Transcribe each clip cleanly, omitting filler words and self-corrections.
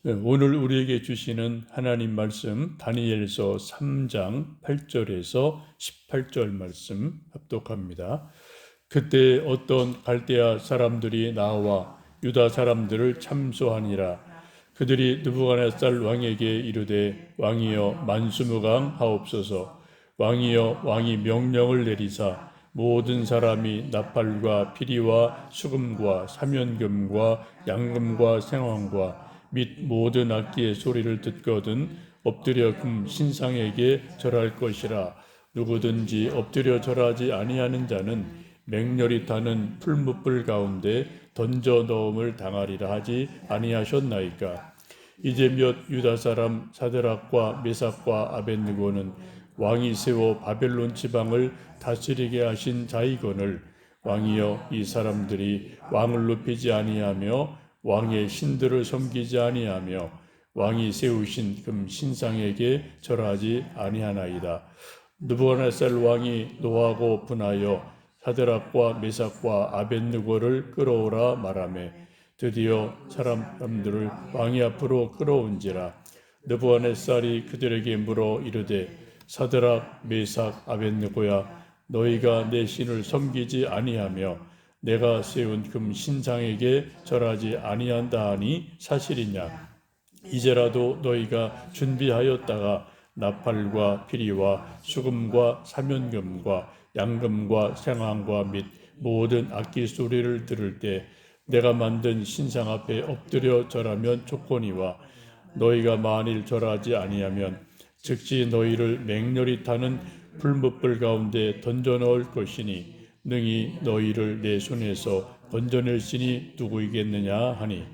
오늘 우리에게 주시는 하나님 말씀 다니엘서 3장 8절에서 18절 말씀 합독합니다. 그때 어떤 갈대아 사람들이 나와 유다 사람들을 참소하니라. 그들이 느부갓네살 왕에게 이르되 왕이여 만수무강 하옵소서. 왕이여 왕이 명령을 내리사 모든 사람이 나팔과 피리와 수금과 사면금과 양금과 생황과 및 모든 악기의 소리를 듣거든 엎드려 금 신상에게 절할 것이라. 누구든지 엎드려 절하지 아니하는 자는 맹렬히 타는 풀무불 가운데 던져 넣음을 당하리라 하지 아니하셨나이까. 이제 몇 유다 사람 사드락과 메삭과 아벳느고는 왕이 세워 바벨론 지방을 다스리게 하신 자이거늘 왕이여 이 사람들이 왕을 높이지 아니하며 왕의 신들을 섬기지 아니하며 왕이 세우신 금 신상에게 절하지 아니하나이다. 느부갓네살 왕이 노하고 분하여 사드락과 메삭과 아벳느고를 끌어오라 말하매 드디어 사람들을 왕이 앞으로 끌어온지라. 느부갓네살이 그들에게 물어 이르되 사드락 메삭 아벳느고야 너희가 내 신을 섬기지 아니하며 내가 세운 금 신상에게 절하지 아니한다 하니 사실이냐. 이제라도 너희가 준비하였다가 나팔과 피리와 수금과 사면금과 양금과 생황과 및 모든 악기 소리를 들을 때 내가 만든 신상 앞에 엎드려 절하면 좋거니와 너희가 만일 절하지 아니하면 즉시 너희를 맹렬히 타는 풀무불 가운데 던져 넣을 것이니 능히 너희를 내 손에서 건져낼 신이 누구이겠느냐 하니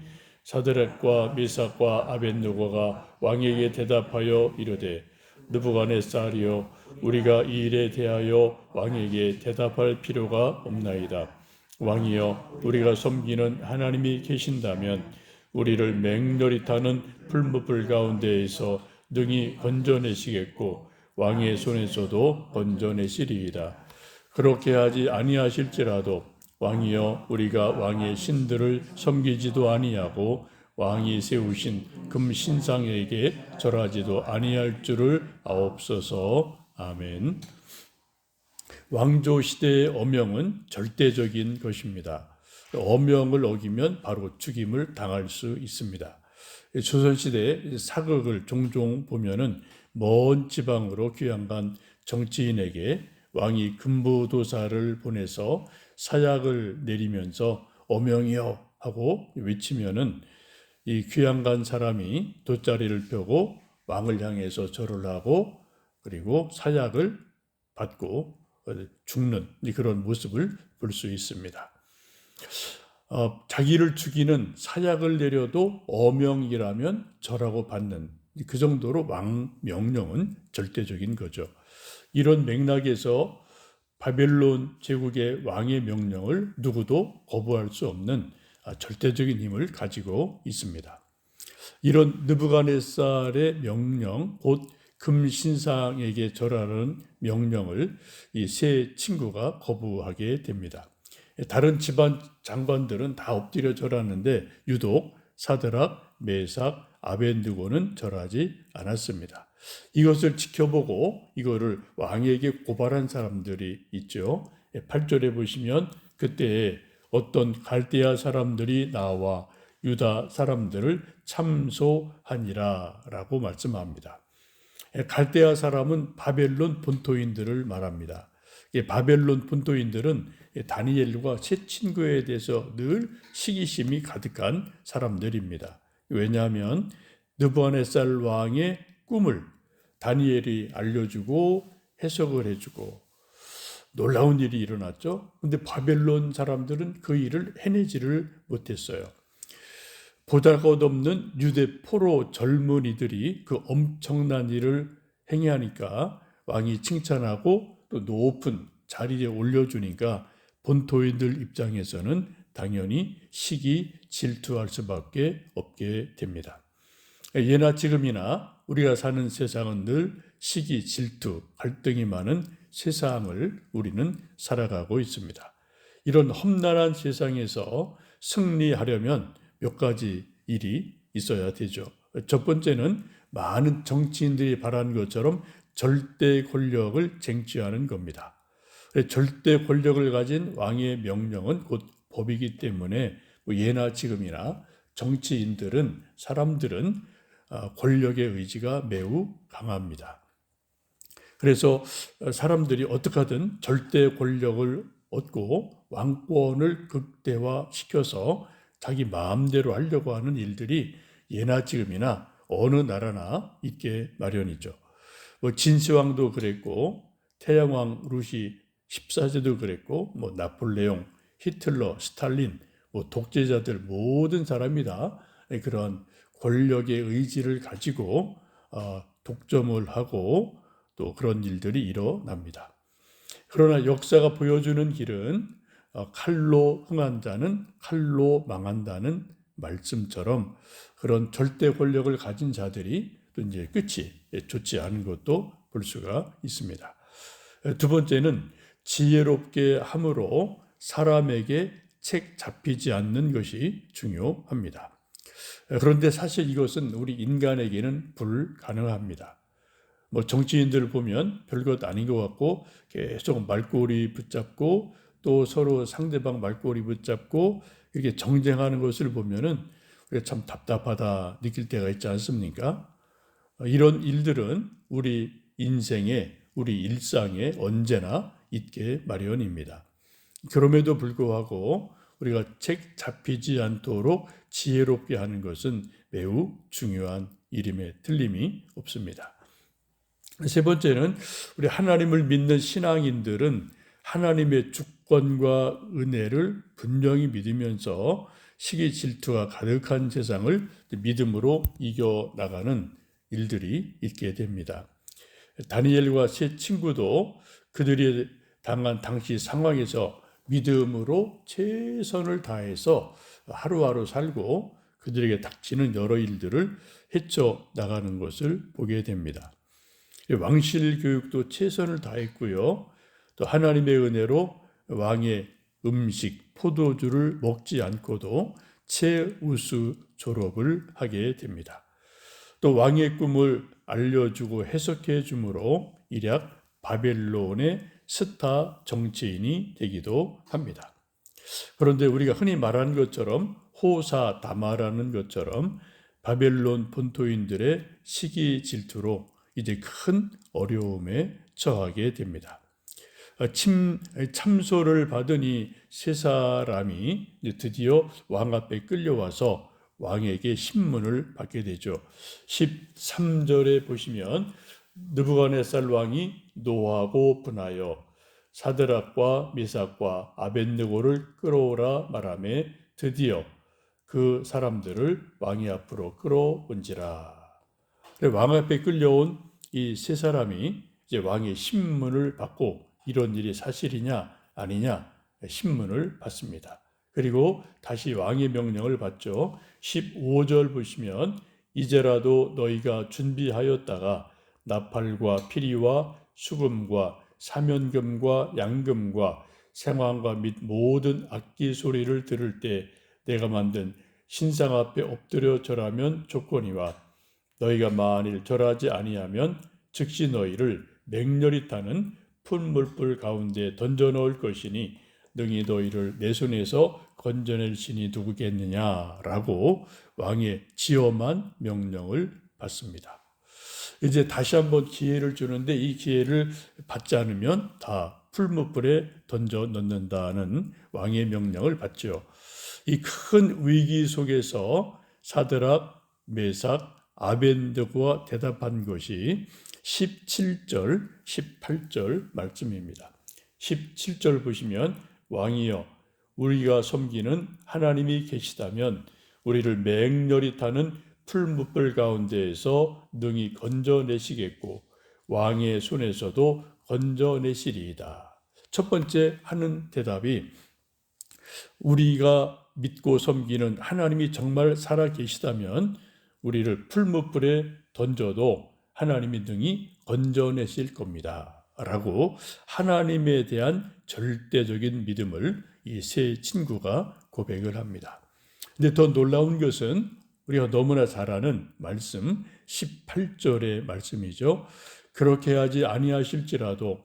사드락과 메삭과 아벳느고가 왕에게 대답하여 이르되 느부갓네살이여 우리가 이 일에 대하여 왕에게 대답할 필요가 없나이다. 왕이여 우리가 섬기는 하나님이 계신다면 우리를 맹렬히 타는 풀무불 가운데에서 능히 건져내시겠고 왕의 손에서도 건져내시리이다. 그렇게 하지 아니하실지라도 왕이여 우리가 왕의 신들을 섬기지도 아니하고 왕이 세우신 금 신상에게 절하지도 아니할 줄을 아옵소서. 아멘. 왕조 시대의 어명은 절대적인 것입니다. 어명을 어기면 바로 죽임을 당할 수 있습니다. 조선시대 사극을 종종 보면은 먼 지방으로 귀양간 정치인에게 왕이 금부도사를 보내서 사약을 내리면서 어명이여 하고 외치면은 이 귀양간 사람이 돗자리를 펴고 왕을 향해서 절을 하고 그리고 사약을 받고 죽는 그런 모습을 볼 수 있습니다. 자기를 죽이는 사약을 내려도 어명이라면 절하고 받는 그 정도로 왕 명령은 절대적인 거죠. 이런 맥락에서 바벨론 제국의 왕의 명령을 누구도 거부할 수 없는 절대적인 힘을 가지고 있습니다. 이런 느부갓네살의 명령, 곧 금신상에게 절하는 명령을 이 세 친구가 거부하게 됩니다. 다른 집안 장관들은 다 엎드려 절하는데 유독 사드락, 메삭, 아벳느고는 절하지 않았습니다. 이것을 지켜보고 이거를 왕에게 고발한 사람들이 있죠. 8절에 보시면 그때 어떤 갈대아 사람들이 나와 유다 사람들을 참소하니라 라고 말씀합니다. 갈대아 사람은 바벨론 본토인들을 말합니다. 바벨론 본토인들은 다니엘과 세 친구에 대해서 늘 시기심이 가득한 사람들입니다. 왜냐하면 느부갓네살 왕의 꿈을 다니엘이 알려주고 해석을 해주고 놀라운 일이 일어났죠. 그런데 바벨론 사람들은 그 일을 해내지를 못했어요. 보잘것없는 유대 포로 젊은이들이 그 엄청난 일을 행하니까 왕이 칭찬하고 또 높은 자리에 올려주니까 본토인들 입장에서는 당연히 시기 질투할 수밖에 없게 됩니다. 예나 지금이나 우리가 사는 세상은 늘 시기, 질투, 갈등이 많은 세상을 우리는 살아가고 있습니다. 이런 험난한 세상에서 승리하려면 몇 가지 일이 있어야 되죠. 첫 번째는 많은 정치인들이 바라는 것처럼 절대 권력을 쟁취하는 겁니다. 절대 권력을 가진 왕의 명령은 곧 법이기 때문에 예나 지금이나 정치인들은 사람들은 권력의 의지가 매우 강합니다. 그래서 사람들이 어떻게 하든 절대 권력을 얻고 왕권을 극대화시켜서 자기 마음대로 하려고 하는 일들이 예나 지금이나 어느 나라나 있게 마련이죠. 진시황도 그랬고 태양왕 루시 14세도 그랬고 나폴레옹, 히틀러, 스탈린, 독재자들 모든 사람이 다 그런 권력의 의지를 가지고 독점을 하고 또 그런 일들이 일어납니다. 그러나 역사가 보여주는 길은 칼로 흥한 자는 칼로 망한다는 말씀처럼 그런 절대 권력을 가진 자들이 또 이제 끝이 좋지 않은 것도 볼 수가 있습니다. 두 번째는 지혜롭게 함으로 사람에게 책 잡히지 않는 것이 중요합니다. 그런데 사실 이것은 우리 인간에게는 불가능합니다. 정치인들 보면 별것 아닌 것 같고 계속 말꼬리 붙잡고 또 서로 상대방 말꼬리 붙잡고 이렇게 정쟁하는 것을 보면은 참 답답하다 느낄 때가 있지 않습니까? 이런 일들은 우리 인생에 우리 일상에 언제나 있게 마련입니다. 그럼에도 불구하고 우리가 책 잡히지 않도록 지혜롭게 하는 것은 매우 중요한 일임에 틀림이 없습니다. 세 번째는 우리 하나님을 믿는 신앙인들은 하나님의 주권과 은혜를 분명히 믿으면서 시기 질투가 가득한 세상을 믿음으로 이겨나가는 일들이 있게 됩니다. 다니엘과 세 친구도 그들이 당한 당시 상황에서 믿음으로 최선을 다해서 하루하루 살고 그들에게 닥치는 여러 일들을 헤쳐나가는 것을 보게 됩니다. 왕실 교육도 최선을 다했고요. 또 하나님의 은혜로 왕의 음식, 포도주를 먹지 않고도 최우수 졸업을 하게 됩니다. 또 왕의 꿈을 알려주고 해석해 주므로 일약 바벨론의 스타 정치인이 되기도 합니다. 그런데 우리가 흔히 말하는 것처럼 호사다마라는 것처럼 바벨론 본토인들의 시기 질투로 이제 큰 어려움에 처하게 됩니다. 참소를 받은 이 세 사람이 드디어 왕 앞에 끌려와서 왕에게 신문을 받게 되죠. 13절에 보시면 느부갓네살 왕이 노하고 분하여 사드락과 미삭과 아벳느고를 끌어오라 말하며 드디어 그 사람들을 왕의 앞으로 끌어온지라. 왕 앞에 끌려온 이 세 사람이 이제 왕의 신문을 받고 이런 일이 사실이냐 아니냐 신문을 받습니다. 그리고 다시 왕의 명령을 받죠. 15절 보시면 이제라도 너희가 준비하였다가 나팔과 피리와 수금과 사면금과 양금과 생황과 및 모든 악기 소리를 들을 때 내가 만든 신상 앞에 엎드려 절하면 좋거니와 너희가 만일 절하지 아니하면 즉시 너희를 맹렬히 타는 풀물불 가운데 던져 넣을 것이니 능히 너희를 내 손에서 건져낼 신이 누구겠느냐라고 왕의 지엄한 명령을 받습니다. 이제 다시 한번 기회를 주는데 이 기회를 받지 않으면 다 풀무불에 던져 넣는다는 왕의 명령을 받죠. 이 큰 위기 속에서 사드락, 메삭, 아벤느고가 대답한 것이 17절, 18절 말씀입니다. 17절 보시면 왕이여 우리가 섬기는 하나님이 계시다면 우리를 맹렬히 타는 풀무불 가운데에서 능히 건져내시겠고 왕의 손에서도 건져내시리이다. 첫 번째 하는 대답이 우리가 믿고 섬기는 하나님이 정말 살아 계시다면 우리를 풀무불에 던져도 하나님이 능히 건져내실 겁니다. 라고 하나님에 대한 절대적인 믿음을 이 세 친구가 고백을 합니다. 근데 더 놀라운 것은 우리가 너무나 잘 아는 말씀 18절의 말씀이죠. 그렇게 하지 아니하실지라도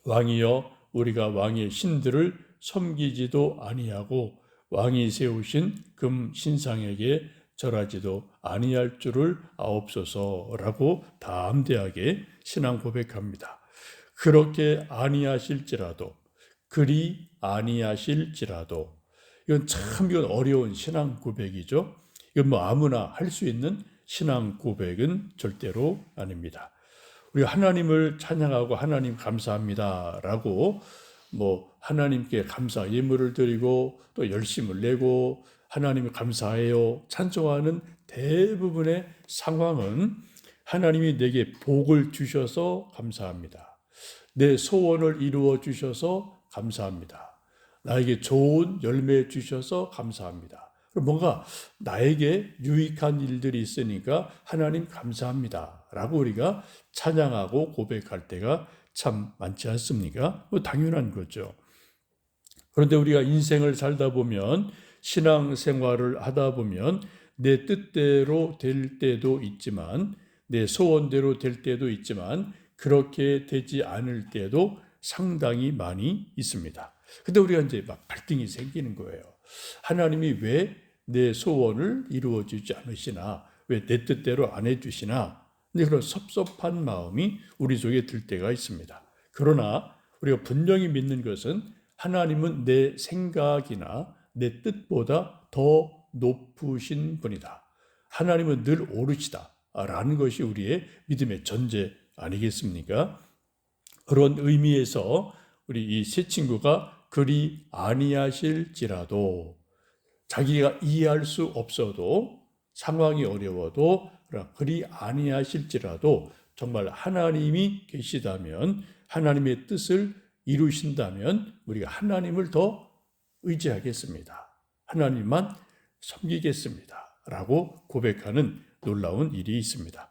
왕이여 우리가 왕의 신들을 섬기지도 아니하고 왕이 세우신 금 신상에게 절하지도 아니할 줄을 아옵소서라고 담대하게 신앙 고백합니다. 그렇게 아니하실지라도, 그리 아니하실지라도, 이건 어려운 신앙 고백이죠. 이건 뭐 아무나 할 수 있는 신앙 고백은 절대로 아닙니다. 우리가 하나님을 찬양하고 하나님 감사합니다라고 하나님께 감사 예물을 드리고 또 열심을 내고 하나님을 감사해요 찬송하는 대부분의 상황은 하나님이 내게 복을 주셔서 감사합니다. 내 소원을 이루어 주셔서 감사합니다. 나에게 좋은 열매 주셔서 감사합니다. 뭔가 나에게 유익한 일들이 있으니까 하나님 감사합니다 라고 우리가 찬양하고 고백할 때가 참 많지 않습니까? 당연한 거죠. 그런데 우리가 인생을 살다 보면 신앙생활을 하다 보면 내 뜻대로 될 때도 있지만 내 소원대로 될 때도 있지만 그렇게 되지 않을 때도 상당히 많이 있습니다. 근데 우리가 이제 막 갈등이 생기는 거예요. 하나님이 왜 내 소원을 이루어 주지 않으시나? 왜 내 뜻대로 안 해주시나? 그런 섭섭한 마음이 우리 속에 들 때가 있습니다. 그러나 우리가 분명히 믿는 것은 하나님은 내 생각이나 내 뜻보다 더 높으신 분이다. 하나님은 늘 오르시다. 라는 것이 우리의 믿음의 전제 아니겠습니까? 그런 의미에서 우리 이 세 친구가 그리 아니하실지라도 자기가 이해할 수 없어도 상황이 어려워도 그리 아니하실지라도 정말 하나님이 계시다면 하나님의 뜻을 이루신다면 우리가 하나님을 더 의지하겠습니다. 하나님만 섬기겠습니다. 라고 고백하는 놀라운 일이 있습니다.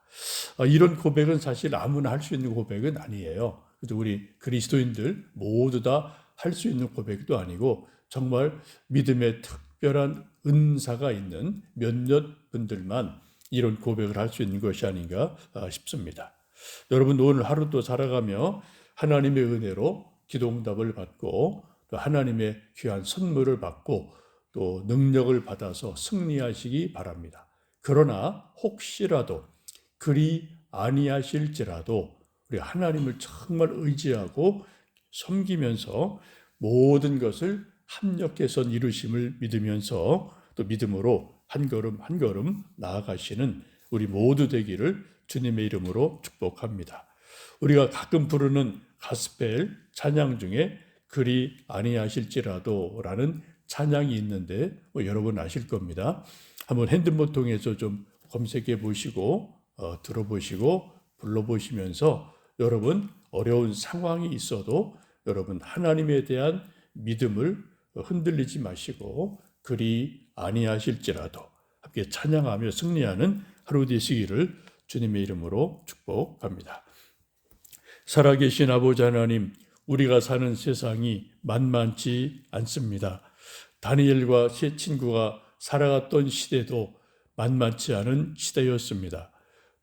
이런 고백은 사실 아무나 할 수 있는 고백은 아니에요. 우리 그리스도인들 모두 다 할 수 있는 고백도 아니고 정말 믿음의 특별한 은사가 있는 몇몇 분들만 이런 고백을 할 수 있는 것이 아닌가 싶습니다. 여러분 오늘 하루도 살아가며 하나님의 은혜로 기도응답을 받고 또 하나님의 귀한 선물을 받고 또 능력을 받아서 승리하시기 바랍니다. 그러나 혹시라도 그리 아니하실지라도 우리 하나님을 정말 의지하고 섬기면서 모든 것을 합력해서 이루심을 믿으면서 또 믿음으로 한 걸음 한 걸음 나아가시는 우리 모두 되기를 주님의 이름으로 축복합니다. 우리가 가끔 부르는 가스펠 찬양 중에 그리 아니하실지라도 라는 찬양이 있는데 여러분 아실 겁니다. 한번 핸드폰 통해서 좀 검색해 보시고 들어보시고 불러보시면서 여러분 어려운 상황이 있어도 여러분 하나님에 대한 믿음을 흔들리지 마시고 그리 아니하실지라도 함께 찬양하며 승리하는 하루 되시기를 주님의 이름으로 축복합니다. 살아계신 아버지 하나님, 우리가 사는 세상이 만만치 않습니다. 다니엘과 세 친구가 살아갔던 시대도 만만치 않은 시대였습니다.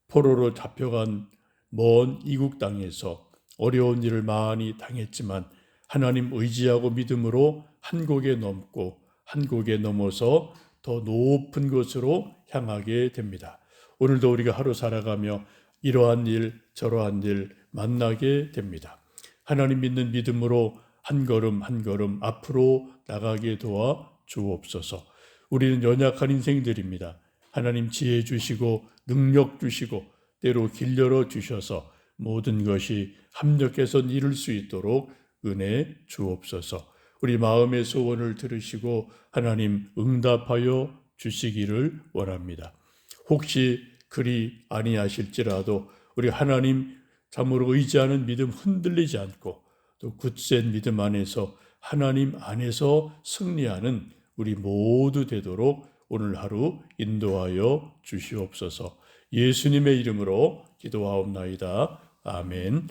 포로로 잡혀간 먼 이국 땅에서 어려운 일을 많이 당했지만 하나님 의지하고 믿음으로 한국에 넘고 한국에 넘어서 더 높은 곳으로 향하게 됩니다. 오늘도 우리가 하루 살아가며 이러한 일 저러한 일 만나게 됩니다. 하나님 믿는 믿음으로 한 걸음 한 걸음 앞으로 나가게 도와 주옵소서. 우리는 연약한 인생들입니다. 하나님 지혜 주시고 능력 주시고 때로 길 열어 주셔서 모든 것이 합력해서 이룰 수 있도록 은혜 주옵소서. 우리 마음의 소원을 들으시고 하나님 응답하여 주시기를 원합니다. 혹시 그리 아니하실지라도 우리 하나님 참으로 의지하는 믿음 흔들리지 않고 또 굳센 믿음 안에서 하나님 안에서 승리하는 우리 모두 되도록 오늘 하루 인도하여 주시옵소서. 예수님의 이름으로 기도하옵나이다. 아멘.